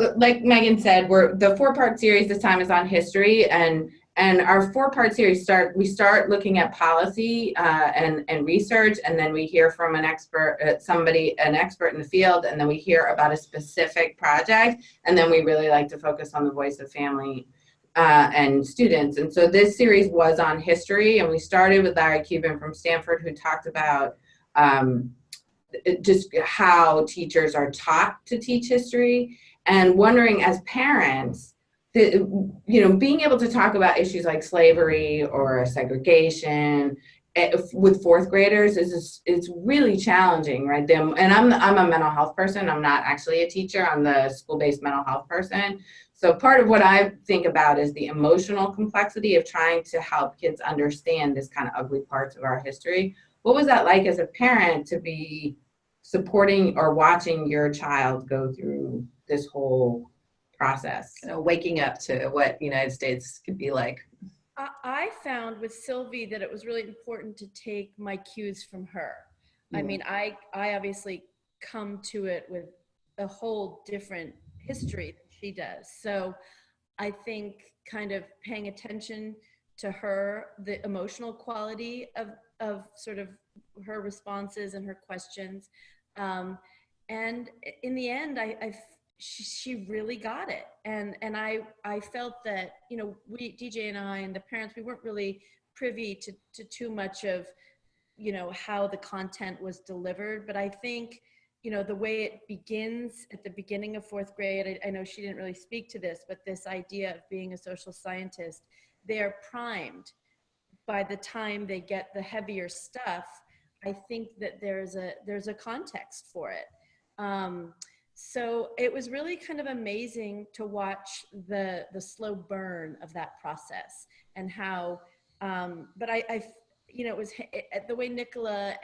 So like Megan said, the 4-part series this time is on history, and our 4-part series we start looking at policy and research, and then we hear from an expert, an expert in the field, and then we hear about a specific project, and then we really like to focus on the voice of family and students. And so this series was on history, and we started with Larry Cuban from Stanford, who talked about just how teachers are taught to teach history, and wondering as parents, being able to talk about issues like slavery or segregation with 4th graders it's really challenging, right? And I'm a mental health person. I'm not actually a teacher. I'm the school-based mental health person. So part of what I think about is the emotional complexity of trying to help kids understand this kind of ugly parts of our history. What was that like as a parent to be supporting or watching your child go through this whole process? Waking up to what the United States could be like. I found with Sylvie that it was really important to take my cues from her. I mean, I obviously come to it with a whole different history than she does. So I think kind of paying attention to her, the emotional quality of sort of her responses and her questions. And in the end, she really got it. And I felt that, DJ and I and the parents, we weren't really privy to too much of, how the content was delivered. But I think, the way it begins at the beginning of 4th grade, I know she didn't really speak to this, but this idea of being a social scientist, they're primed. By the time they get the heavier stuff, I think that there's a context for it. So it was really kind of amazing to watch the slow burn of that process, and how, but it was the way Nicola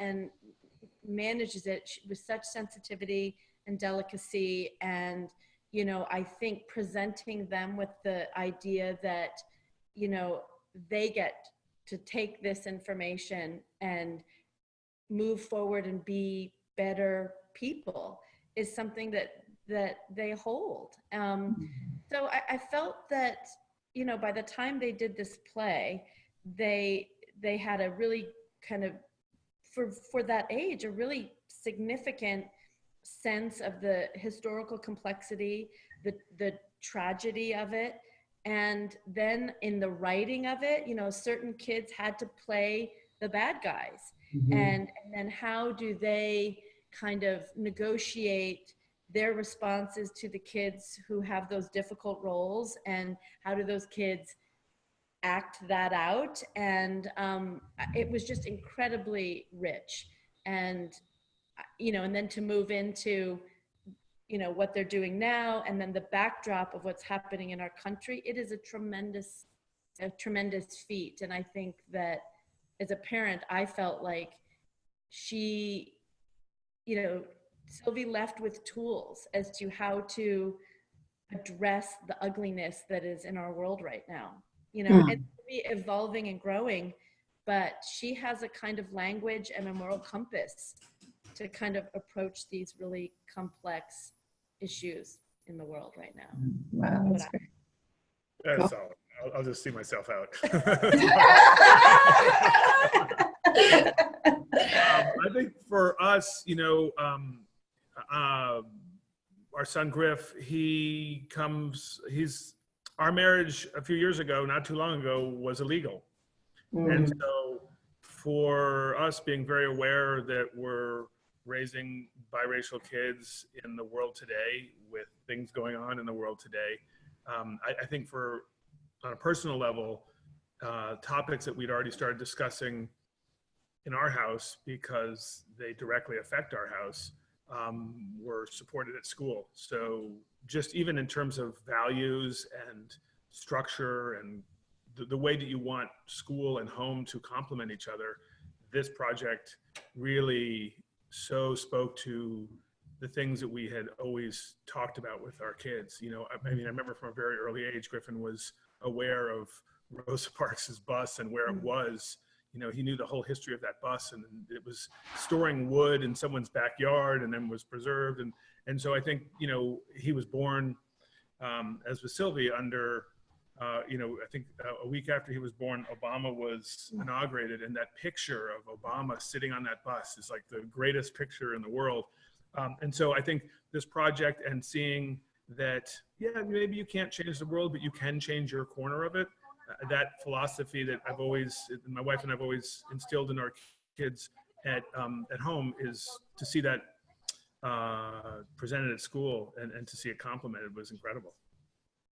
manages it with such sensitivity and delicacy, and I think presenting them with the idea that they get to take this information and move forward and be better people is something that they hold. So I felt that, by the time they did this play, they had a really kind of, for that age, a really significant sense of the historical complexity, the tragedy of it. And then in the writing of it, certain kids had to play the bad guys. Mm-hmm. And then how do they kind of negotiate their responses to the kids who have those difficult roles, and how do those kids act that out? And it was just incredibly rich. And and then to move into what they're doing now, and then the backdrop of what's happening in our country, it is a tremendous feat. And I think that as a parent, I felt like she, Sylvie left with tools as to how to address the ugliness that is in our world right now. It's evolving and growing, but she has a kind of language and a moral compass to kind of approach these really complex issues in the world right now. Wow, that's great. That's solid. I'll just see myself out. I think for us, our son Griff, our marriage a few years ago, not too long ago, was illegal. And so for us being very aware that we're raising biracial kids in the world today, with things going on in the world today, I think on a personal level, topics that we'd already started discussing in our house, because they directly affect our house, were supported at school. So just even in terms of values and structure and the way that you want school and home to complement each other, this project really so spoke to the things that we had always talked about with our kids. I remember from a very early age, Griffin was aware of Rosa Parks' bus and where it was. He knew the whole history of that bus, and it was storing wood in someone's backyard and then was preserved. And so I think, he was born as with Sylvie, under, you know, I think a week after he was born, Obama was inaugurated, and that picture of Obama sitting on that bus is like the greatest picture in the world. And so I think this project and seeing that, yeah, maybe you can't change the world, but you can change your corner of it. That philosophy that my wife and I've always instilled in our kids at home is to see that presented at school and to see it complimented was incredible.